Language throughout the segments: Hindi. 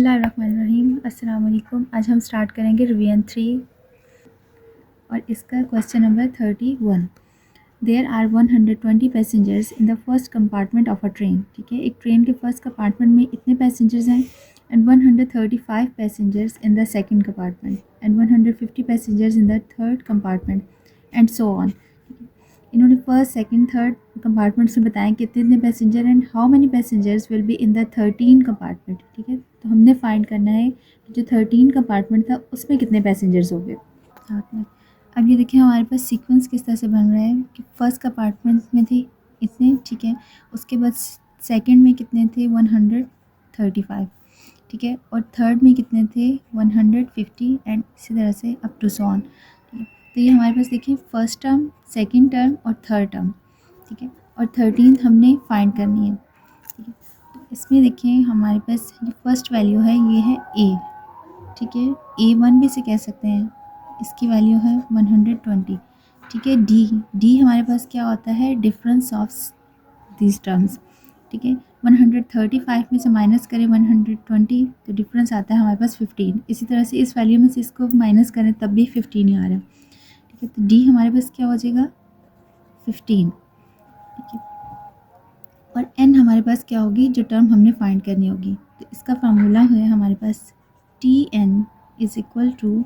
बिस्मिल्लाहिर्रहमानिर्रहीम। अस्सलाम वालेकुम। आज हम स्टार्ट करेंगे रिवीजन 3 और इसका question number 31। There are 120 passengers in the first compartment of a train. ठीक है, एक ट्रेन के फर्स्ट कंपार्टमेंट में इतने पैसेंजर्स हैं and 135 passengers in the second compartment and 150 passengers in the third compartment and so on. इन्होंने फर्स्ट सेकंड थर्ड कंपार्टमेंट्स में बताया कितने इतने passenger and how many passengers will be in the 13 compartment. ठीक है, तो हमने फाइंड करना है कि जो 13 कंपार्टमेंट था उसमें कितने पैसेंजर्स हो गए साथ में। अब ये देखिए हमारे पास सीक्वेंस किस तरह से बन रहा है कि फर्स्ट कंपार्टमेंट में थे इतने, ठीक है, उसके बाद सेकंड में कितने थे 135, ठीक है, और थर्ड में कितने थे 150 एंड इसी तरह से अप टू सो ऑन। तो ये हमारे पास देखिए फर्स्ट टर्म, सेकंड टर्म और थर्ड टर्म, ठीक है, और 13 हमने फाइंड करनी है। ठीक है, तो इसमें देखिए हमारे पास जो फर्स्ट वैल्यू है ये है ए, ठीक है, A1 भी इसे कह सकते हैं, इसकी वैल्यू है 120। ठीक है, डी हमारे पास क्या होता है डिफरेंस ऑफ दीज टर्म्स। ठीक है, 135 में से माइनस करें 120 तो डिफरेंस आता है हमारे पास 15। इसी तरह से इस वैल्यू में से इसको माइनस करें तब भी 15 ही आ रहा है। ठीक है, तो डी हमारे पास क्या हो जाएगा 15। ठीक है, और एन हमारे पास क्या होगी जो टर्म हमने फाइंड करनी होगी, तो इसका फार्मूला है हमारे पास Tn is equal to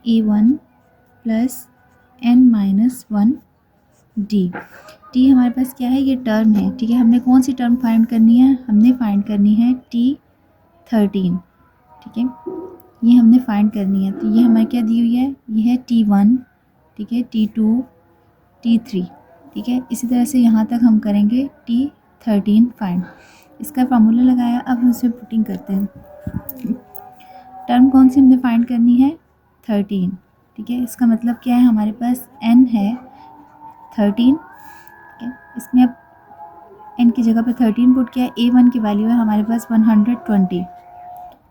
A1 plus n-1 D. T हमारे पास क्या है, ये टर्म है। ठीक है, हमने कौन सी टर्म फाइंड करनी है, हमने फाइंड करनी है T13। ठीक है, ये हमने फाइंड करनी है। तो ये हमारे क्या दी हुई है, ये है T1, ठीक है, T2, T3। ठीक है, इसी तरह से यहाँ तक हम करेंगे T13 फाइंड। इसका फार्मूला लगाया, अब हम इसे पुटिंग करते हैं। टर्म कौन सी हमने फाइंड करनी है 13। ठीक है, इसका मतलब क्या है, हमारे पास n है 13। ठीक है, इसमें अब n की जगह पर 13 पुट किया, A1 की वैल्यू है हमारे पास 120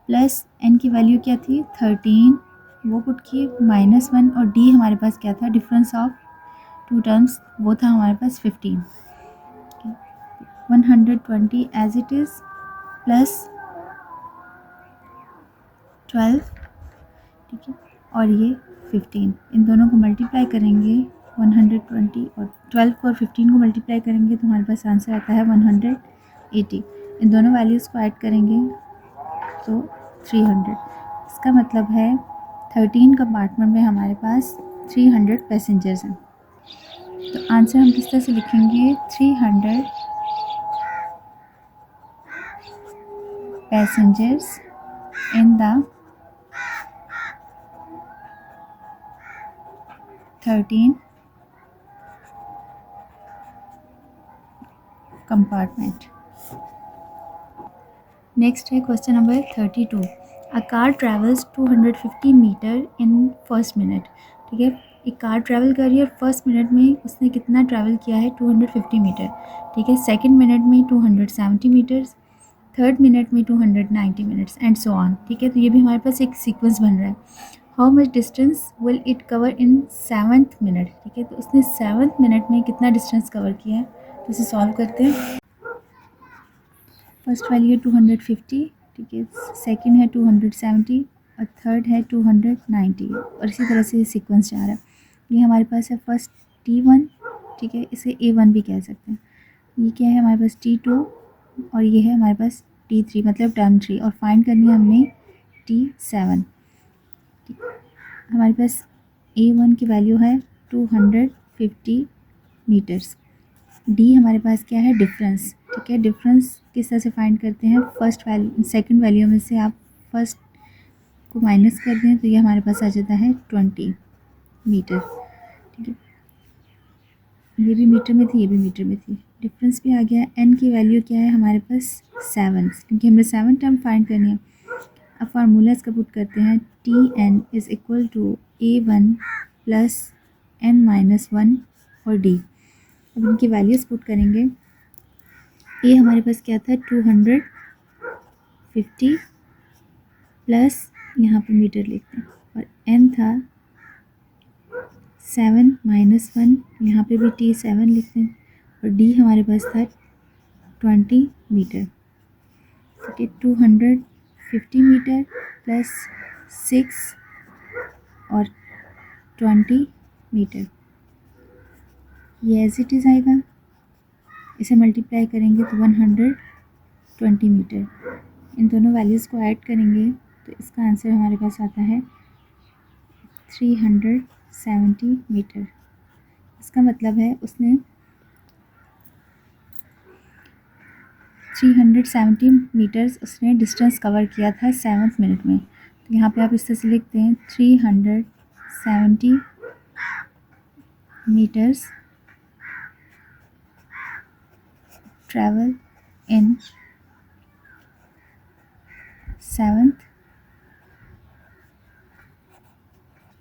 प्लस n की वैल्यू क्या थी 13, वो पुट किए -1, और d हमारे पास क्या था डिफरेंस ऑफ टू टर्म्स, वो था हमारे पास 15। 120 एज इट इज़ प्लस 12, ठीक है, और ये 15, इन दोनों को मल्टीप्लाई करेंगे 120 और 12 को और 15 को मल्टीप्लाई करेंगे तो हमारे पास आंसर आता है 180। इन दोनों वैल्यूज़ को ऐड करेंगे तो 300। इसका मतलब है 13 कंपार्टमेंट में हमारे पास 300 पैसेंजर्स हैं। तो आंसर हम किस तरह से लिखेंगे, 300 passengers in the 13 compartment. Next है question number 32। A car travels 250 metre in first minute. ठीक है, एक कार ट्रैवल कर रही है और फर्स्ट मिनट में उसने कितना ट्रैवल किया है 250 मीटर। ठीक है, सेकंड मिनट में 270 मीटर्स, थर्ड मिनट में 290 मिनट्स एंड सो ऑन। ठीक है, तो ये भी हमारे पास एक सीक्वेंस बन रहा है। How much distance will it cover in 7th minute. ठीक है, तो उसने 7th मिनट में कितना डिस्टेंस कवर किया है, तो इसे सॉल्व करते हैं। फर्स्ट वैल्यू है 250, ठीक है, सेकंड है 270 और थर्ड है 290, और इसी तरह से सीक्वेंस जा रहा है। ये हमारे पास है फर्स्ट T1, ठीक है, इसे A1 भी कह सकते हैं। ये क्या है हमारे पास T2 और ये है हमारे पास T3, मतलब टर्म 3, और फाइंड करनी है हमने T7। हमारे पास A1 की वैल्यू है 250 मीटर्स। डी हमारे पास क्या है डिफरेंस। ठीक है, डिफरेंस किस तरह से फाइंड करते हैं, फर्स्ट वैल्यू सेकंड वैल्यू में से आप फर्स्ट को माइनस कर दें तो ये हमारे पास आ जाता है 20 मीटर। ठीक है, ये भी मीटर में थी, ये भी मीटर में थी, डिफरेंस भी आ गया। एन की वैल्यू क्या है हमारे पास 7, क्योंकि हमने 7 टर्म फाइंड करनी है। अब फार्मूला इसका पुट करते हैं, Tn is equal to A1 plus n-1 और डी। अब इनकी वैल्यूज़ पुट करेंगे। ए हमारे पास क्या था 250 प्लस यहाँ पे मीटर लिखते हैं, और n था 7-1, यहाँ पे भी T7 लिखते हैं, और डी हमारे पास था 20 मीटर। ठीक है, 250 50 मीटर प्लस 6 और 20 मीटर, ये एज इट इज़ आएगा। इसे मल्टीप्लाई करेंगे तो 120 मीटर। इन दोनों वैल्यूज़ को ऐड करेंगे तो इसका आंसर हमारे पास आता है 370 मीटर। इसका मतलब है उसने 370 मीटर्स उसने डिस्टेंस कवर किया था 7 मिनट में। तो यहाँ पे आप इस तरह से लिखते हैं 370 metres travel in 7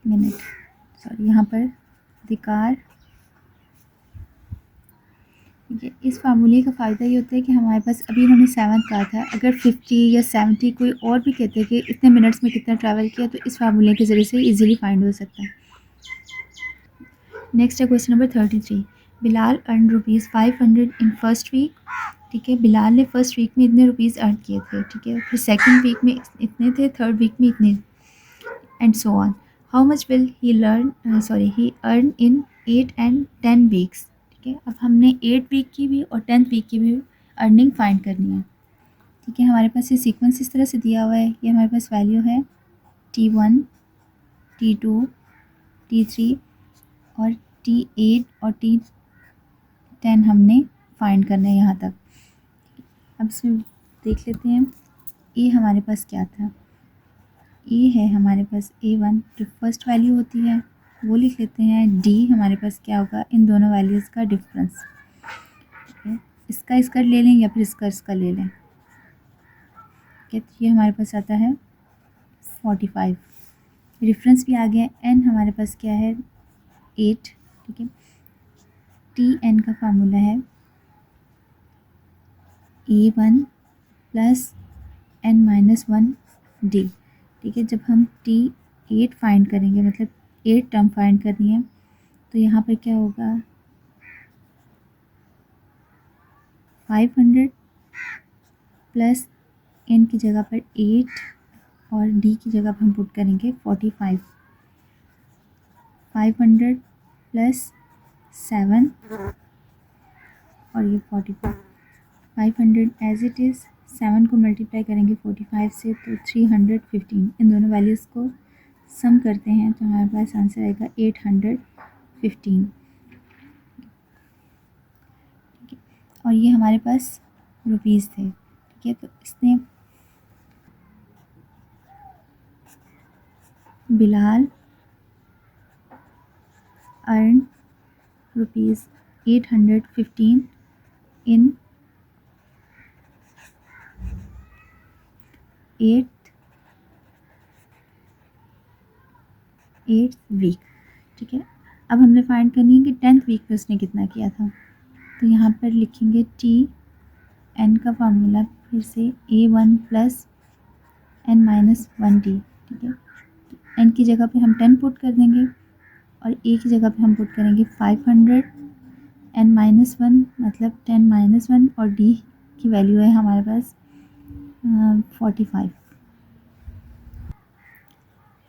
minute. Sorry, यहाँ पर धिकार। ये इस फार्मूले का फ़ायदा ये होता है कि हमारे पास अभी इन्होंने 7 कहा था, अगर 50 या 70 कोई और भी कहते हैं कि इतने मिनट्स में कितना ट्रैवल किया, तो इस फार्मूले के ज़रिए से इजीली फाइंड हो सकता है। नेक्स्ट है question number 33। Bilal earn ₹500 in first week. ठीक है, बिलाल ने फर्स्ट वीक में इतने रुपीज़ अर्न किए थे। ठीक है, फिर सेकंड वीक में इतने थे, थर्ड वीक में इतने, and so on. How much will he earn in 8 and 10 weeks. ठीक है, अब हमने 8 वीक की भी और 10th वीक की भी अर्निंग फाइंड करनी है। ठीक है, हमारे पास ये सीक्वेंस इस तरह से दिया हुआ है। ये हमारे पास वैल्यू है T1, T2, T3 और T8 और T10 हमने फाइंड करना है यहाँ तक। अब इसमें देख लेते हैं ए हमारे पास क्या था। ए है हमारे पास A1 जो फर्स्ट वैल्यू होती है, वो लिख लेते हैं। डी हमारे पास क्या होगा, इन दोनों वैल्यूज़ का डिफरेंस। ठीक है, इसका ले लें या फिर इसका ले लें। ठीक है, तो ये हमारे पास आता है 45। डिफरेंस भी आ गया। एन हमारे पास क्या है, 8। ठीक है, Tn का फार्मूला है A1 प्लस n-1 D। ठीक है, जब हम T8 फाइंड करेंगे, मतलब 8 टर्म फाइंड करनी है, तो यहाँ पर क्या होगा, 500 प्लस n की जगह पर 8 और D की जगह पर हम पुट करेंगे 45। 500 प्लस 7 और ये 45। 500 एज इट इज़, 7 को मल्टीप्लाई करेंगे 45 से तो 315। इन दोनों वैल्यूज़ को सम करते हैं तो हमारे पास आंसर आएगा 815। ठीक है, और ये हमारे पास रुपीज़ थे। ठीक है, तो इसने बिलाल अर्न ₹815 इन 8th वीक। ठीक है, अब हमने फाइंड करनी है कि 10th वीक में उसने कितना किया था। तो यहाँ पर लिखेंगे Tn का फार्मूला फिर से A1 प्लस n-1 D। ठीक है, n की जगह पे हम 10 पुट कर देंगे और a की जगह पे हम पुट करेंगे 500, n-1 मतलब 10-1 और d की वैल्यू है हमारे पास 45।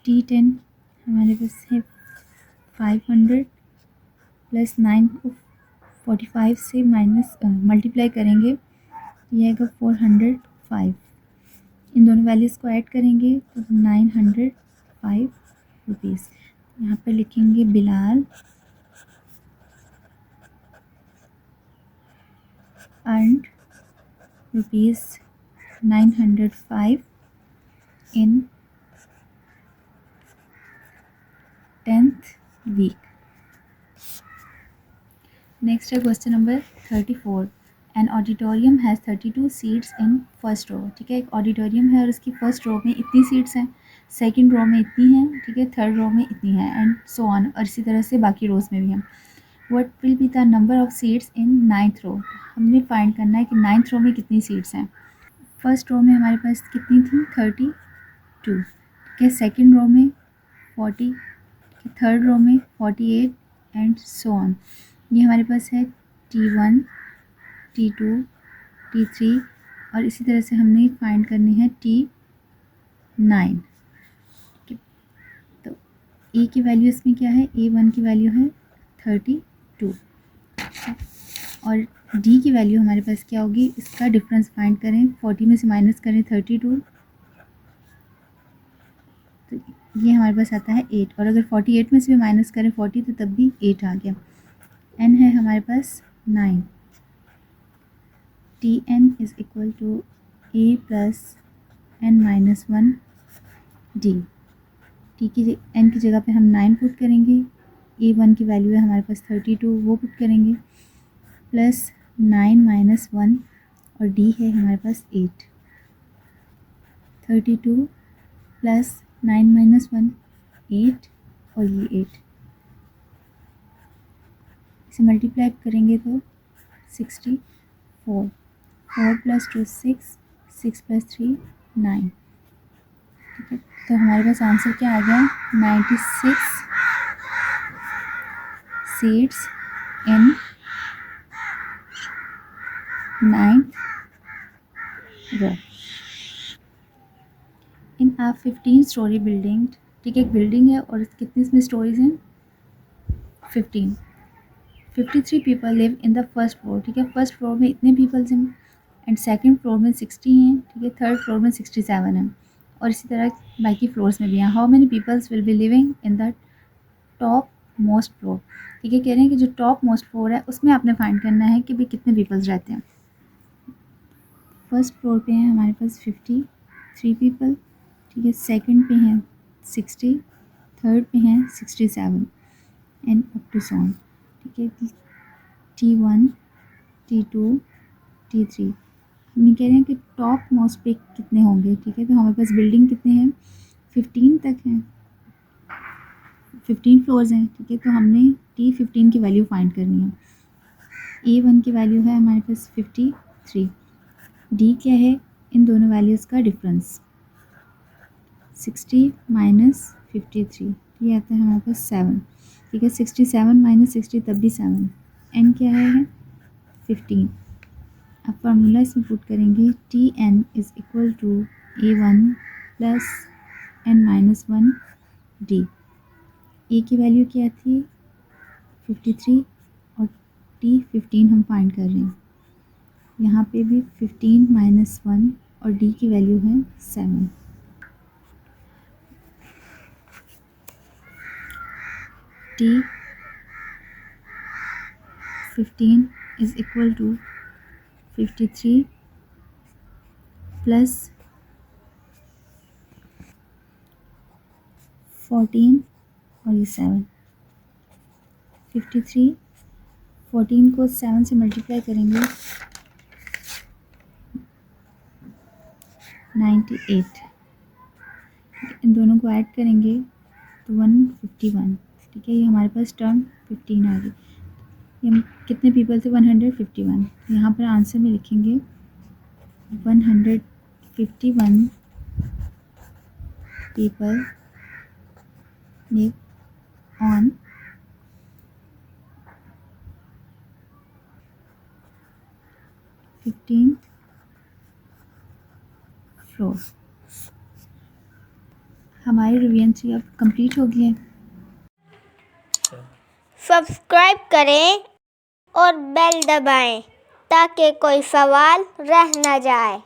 T10 हमारे पास है 500 प्लस 9 को 45 से माइनस मल्टीप्लाई करेंगे, ये आएगा 405। इन दोनों वैल्यूज़ को ऐड करेंगे तो 905 रुपीज़। यहाँ पर लिखेंगे Bilal earned ₹905 in 10th week. Next है question number 34। An auditorium has 32 seats in first row. ठीक है, एक ऑडिटोरियम है और इसकी फर्स्ट रो में इतनी सीट्स हैं, सेकंड रो में इतनी हैं, ठीक है, थर्ड रो में इतनी हैं, एंड सो ऑन, और इसी तरह से बाकी रोज़ में भी हैं। What will be the number of seats in 9th रो। हमने फाइंड करना है कि 9th रो में कितनी सीट्स हैं। फर्स्ट रो में हमारे पास कितनी थी, 32। ठीक है, सेकेंड रो में 40, थर्ड रो में 48 एंड सो ऑन। ये हमारे पास है T1, T2, T3 और इसी तरह से हमने फाइंड करनी है T4। 9, ठीक है। तो ए की वैल्यू इसमें क्या है, A1 की वैल्यू है 32 और डी की वैल्यू हमारे पास क्या होगी, इसका डिफरेंस फाइंड करें, 40 में से माइनस करें 32, तो ये हमारे पास आता है 8, और अगर 48 में से भी माइनस करें 40 तो तब भी 8 आ गया। n है हमारे पास 9, Tn is equal to a plus n minus 1 d। n की जगह पे हम 9 पुट करेंगे, A1 की वैल्यू है हमारे पास 32, वो पुट करेंगे, प्लस 9 माइनस 1 और d है हमारे पास 8, 32 प्लस 9 माइनस 1 8 और ये 8, इसे मल्टीप्लाई करेंगे तो 64, 4 प्लस 2 6, 6 प्लस 3 9, ठीक है। तो हमारे पास आंसर क्या आ गया, 96 सीड्स इन 9th row in a 15 storey building, ठीक है। एक बिल्डिंग है और कितनी इसमें स्टोरीज हैं, 15, 53 people live in the first floor, ठीक है। फर्स्ट फ्लोर में इतने पीपल्स हैं एंड सेकंड फ्लोर में 60 हैं, ठीक है। थर्ड फ्लोर में 67 हैं और इसी तरह बाकी फ्लोर्स में भी हैं। How many peoples will be living in the topmost floor, ठीक है। कह रहे हैं कि जो टॉप मोस्ट फ्लोर है उसमें आपने फाइंड करना है कि भाई कितने पीपल्स रहते हैं। फर्स्ट फ्लोर पे हैं हमारे पास 53 पीपल, ठीक है। सेकंड पे हैं 60, थर्ड पे हैं 67 and up to so on, ठीक है। T1, T2, T3, हम कह रहे हैं कि टॉप मोस्ट पे कितने होंगे, ठीक है। तो हमारे पास बिल्डिंग कितने हैं, 15 तक हैं, 15 फ्लोर्स हैं, ठीक है। तो हमने T15 की वैल्यू फाइंड करनी है। A1 की वैल्यू है हमारे पास 53, D क्या है, इन दोनों वैल्यूज़ का डिफरेंस 60 माइनस 53, ये आता है हमारे पास 7, ठीक है। 67 माइनस 60 तब भी 7, n क्या है 15। अब फार्मूला इसमें पुट करेंगे, Tn is equal to A1 plus n minus 1 d। A की वैल्यू क्या थी 53 और T15 हम फाइंड कर रहे हैं, यहाँ पे भी 15 माइनस 1 और d की वैल्यू है 7। T15 is equal to 53 plus 14 और ये 7, 53, 14 को 7 से मल्टीप्लाई करेंगे 98, इन दोनों को ऐड करेंगे तो 151, ठीक है। ये हमारे पास टर्म 15 आ गई। ये हम कितने पीपल थे, 151, यहाँ पर आंसर में लिखेंगे 151 people live on 15th floor. हमारी रिवीजन थ्री अब कंप्लीट हो गई है। सब्सक्राइब करें और बेल दबाएं ताकि कोई सवाल रह न जाए।